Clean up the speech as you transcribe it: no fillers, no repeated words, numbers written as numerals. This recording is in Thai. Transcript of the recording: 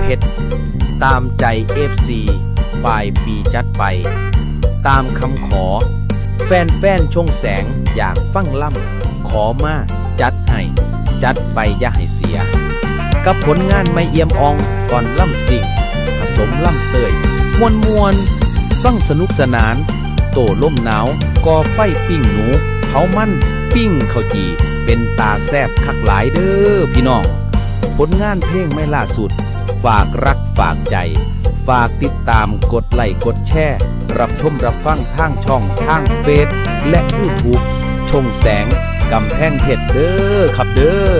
เพชรตามใจ FC ปลายปีจัดไปตามคำขอแฟนๆช่วงแสงอยากฟังล่ำขอมาจัดให้จัดไปอย่าให้เสียกับผลงานไม่เยี่ยมอองก่อนล่ำสิ่งผสมล่ำเตยมวนฟังสนุกสนานโตล่มหนาวก่อไฟปิ้งหนูเผามันปิ้งข้าวจีเป็นตาแซบคักหลายเด้อพี่น้องผลงานเพลงไม่ล่าสุดฝากรักฝากใจฝากติดตามกดไลค์กดแชร์รับชมรับฟังทางช่องทางเฟซและ YouTube ชงแสงกำแพงเพชรเด้อครับเด้อ